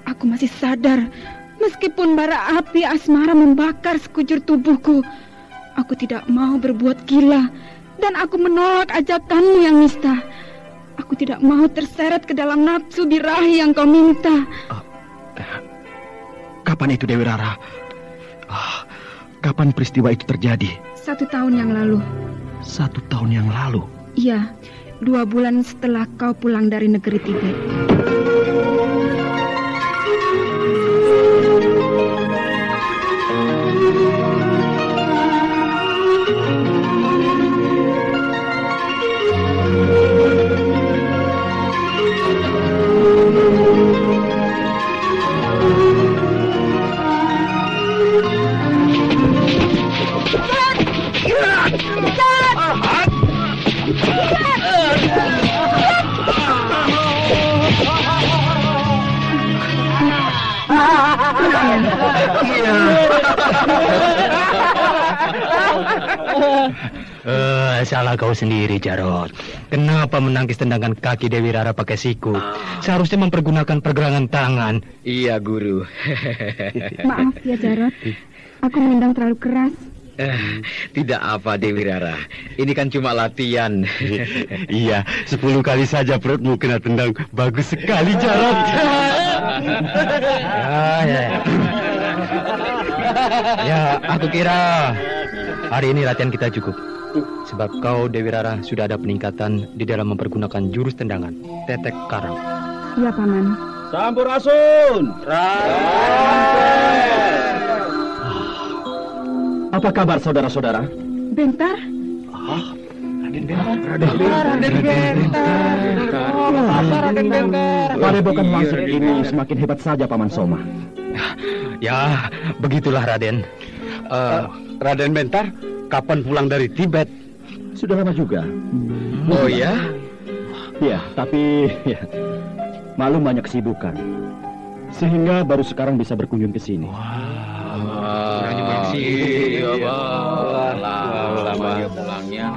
aku masih sadar. Meskipun bara api asmara membakar sekujur tubuhku, aku tidak mau berbuat gila. Dan aku menolak ajakanmu yang nista. Aku tidak mau terseret ke dalam nafsu birahi yang kau minta. Kapan itu, Dewi Rara? Kapan peristiwa itu terjadi? 1 tahun yang lalu. 1 tahun yang lalu? Iya, 2 bulan setelah kau pulang dari negeri Tibet. Salah kau sendiri, Jarot. Kenapa menangkis tendangan kaki Dewi Rara pakai siku? Seharusnya mempergunakan pergelangan tangan. Iya, Guru. Maaf ya, Jarot. Aku menendang terlalu keras. Tidak apa, Dewi Rara. Ini kan cuma latihan. Iya, 10 kali saja perutmu kena tendang. Bagus sekali, Jarot. Ya, aku kira hari ini latihan kita cukup. Sebab kau, Dewi Rara, sudah ada peningkatan di dalam mempergunakan jurus tendangan tetek karang. Iya, Paman. Sampurasun. Apa kabar saudara-saudara? Bentar. Raden Bentar. Padepokan Wangsit ini semakin hebat saja, Paman Soma. Ya, begitulah, Raden. Raden Bentar, kapan pulang dari Tibet? Sudah lama juga. Oh ya? Ya, tapi Maklum banyak kesibukan, sehingga baru sekarang bisa berkunjung ke sini.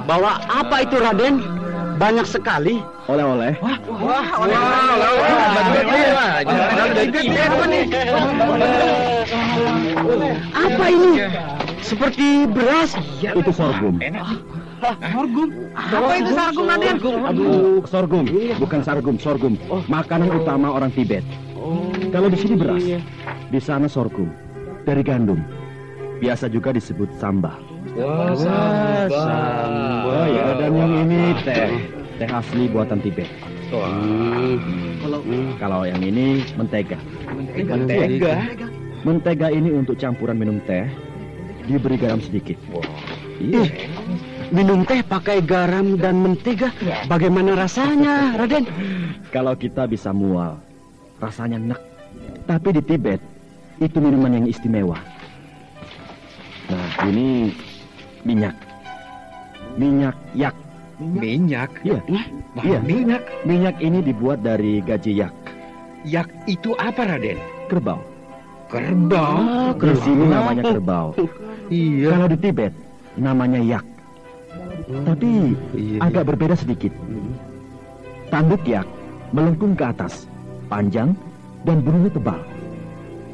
Bawa apa itu, Raden? Banyak sekali. Oleh-oleh. Apa ini? Seperti beras. Itu sorghum. Sorghum? Apa itu sorghum, Raden? Aduh, sorghum. Bukan sorghum. Makanan utama orang Tibet. Kalau di sini beras, di sana sorghum. Dari gandum. Biasa juga disebut samba. Samba. Oh ya, dan yang ini teh asli buatan Tibet. Kalau yang ini mentega. Mentega ini untuk campuran minum teh, diberi garam sedikit. Iya. Minum teh pakai garam dan mentega, bagaimana rasanya, Raden? Kalau kita bisa mual, rasanya enak. Tapi di Tibet, itu minuman yang istimewa. Nah, ini minyak yak. Minyak? Iya. Minyak? Minyak ini dibuat dari gaji yak. Yak itu apa, Raden? Kerbau. Kerbau? Di sini namanya kerbau. Iya. Kalau di Tibet, namanya yak. Tapi agak berbeda sedikit. Tanduk yak melengkung ke atas, panjang, dan bulunya tebal.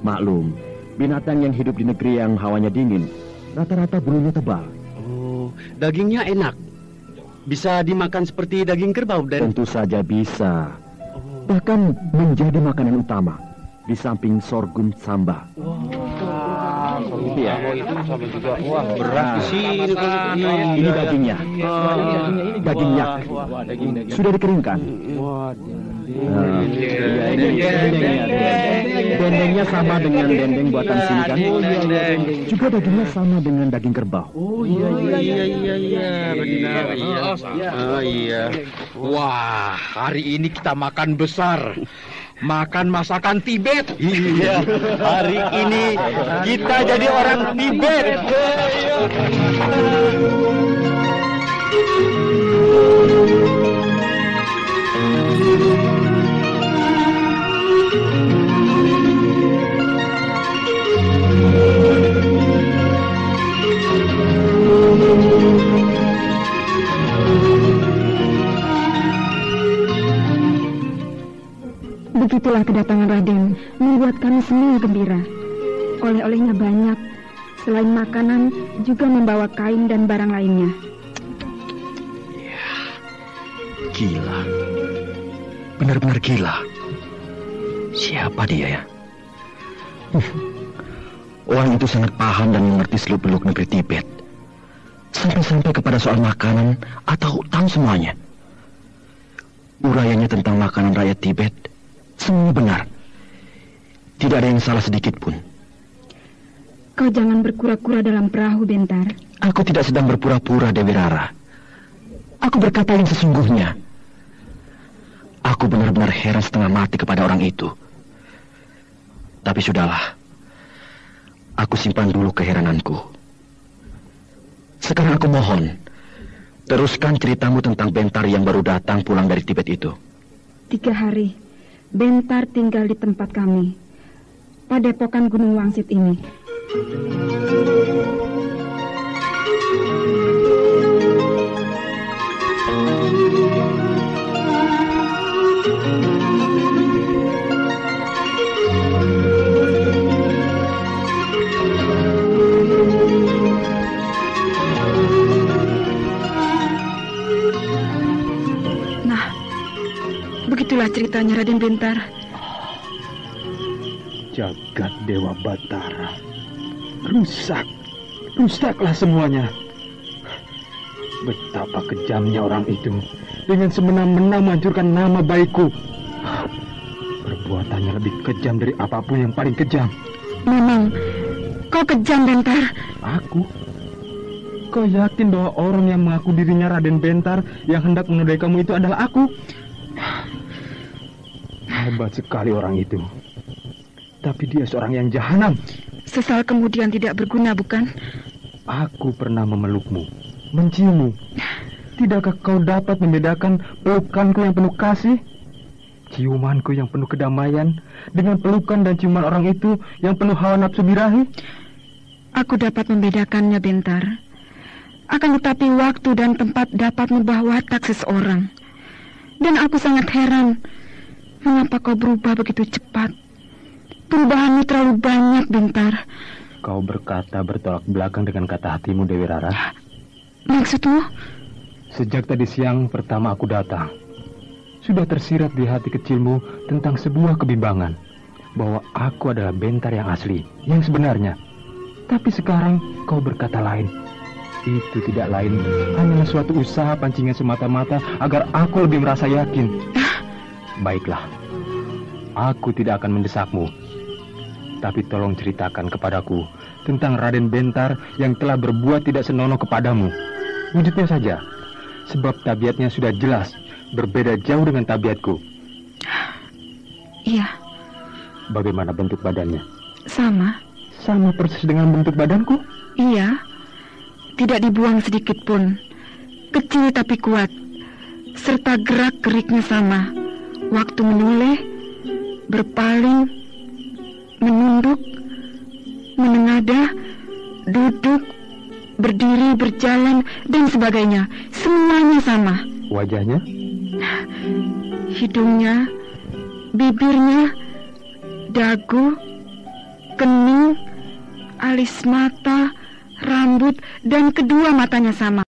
Maklum, binatang yang hidup di negeri yang hawanya dingin, rata-rata bulunya tebal. Oh, dagingnya enak. Bisa dimakan seperti daging kerbau, Dan? Tentu saja bisa. Bahkan menjadi makanan utama di samping sorghum samba. Iya. Itu sama juga. Wah, berat di sini. Ini dagingnya. Daging yak. Sudah dikeringkan. Dendengnya sama dengan dendeng buatan sini kan? Juga dagingnya sama dengan daging kerbau. Oh iya. Benar. Iya. Wah, hari ini kita makan besar. Makan masakan Tibet. Iya. Hari ini kita jadi orang Tibet. Begitulah kedatangan Raden, membuat kami semua gembira. Oleh-olehnya banyak, selain makanan juga membawa kain dan barang lainnya. Gila, benar-benar gila. Siapa dia ya? Orang itu sangat paham dan mengerti seluk-beluk negeri Tibet. Sampai-sampai kepada soal makanan atau tahu semuanya. Urayanya tentang makanan rakyat Tibet semua benar. Tidak ada yang salah sedikit pun. Kau jangan berpura-pura dalam perahu, Bentar. Aku tidak sedang berpura-pura, Dewi Rara. Aku berkata yang sesungguhnya. Aku benar-benar heran setengah mati kepada orang itu. Tapi sudahlah. Aku simpan dulu keherananku. Sekarang aku mohon, teruskan ceritamu tentang Bentar yang baru datang pulang dari Tibet itu. 3 hari, Bentar tinggal di tempat kami, padepokan Gunung Wangsit ini. Begitulah ceritanya, Raden Bentar. Jagat Dewa Batara. Rusaklah semuanya. Betapa kejamnya orang itu. Dengan semena-mena menghancurkan nama baikku. Perbuatannya lebih kejam dari apapun yang paling kejam. Memang, kau kejam, Bentar. Aku? Kau yakin bahwa orang yang mengaku dirinya Raden Bentar yang hendak menodai kamu itu adalah aku? Hebat sekali orang itu. Tapi dia seorang yang jahanam. Sesal kemudian tidak berguna, bukan? Aku pernah memelukmu, menciummu. Tidakkah kau dapat membedakan pelukanku yang penuh kasih? ciumanku yang penuh kedamaian dengan pelukan dan ciuman orang itu yang penuh hawa nafsu birahi? Aku dapat membedakannya, Bentar. Akan tetapi waktu dan tempat dapat mengubah watak seseorang. Dan aku sangat heran, mengapa kau berubah begitu cepat? Perubahanmu terlalu banyak, Bentar. Kau berkata bertolak belakang dengan kata hatimu, Dewi Rara. Maksudmu? Sejak tadi siang pertama aku datang, sudah tersirat di hati kecilmu tentang sebuah kebimbangan, bahwa aku adalah Bentar yang asli, yang sebenarnya. Tapi sekarang kau berkata lain. Itu tidak lain, hanyalah suatu usaha pancingan semata-mata agar aku lebih merasa yakin. Baiklah, aku tidak akan mendesakmu. Tapi tolong ceritakan kepadaku tentang Raden Bentar yang telah berbuat tidak senonoh kepadamu. Wujudnya saja, sebab tabiatnya sudah jelas berbeda jauh dengan tabiatku. Iya. Bagaimana bentuk badannya? Sama. Sama persis dengan bentuk badanku? Iya. Tidak dibuang sedikit pun. Kecil tapi kuat. Serta gerak-geriknya sama. Waktu menoleh, berpaling, menunduk, menengadah, duduk, berdiri, berjalan, dan sebagainya. Semuanya sama. Wajahnya? Hidungnya, bibirnya, dagu, kening, alis mata, rambut, dan kedua matanya sama.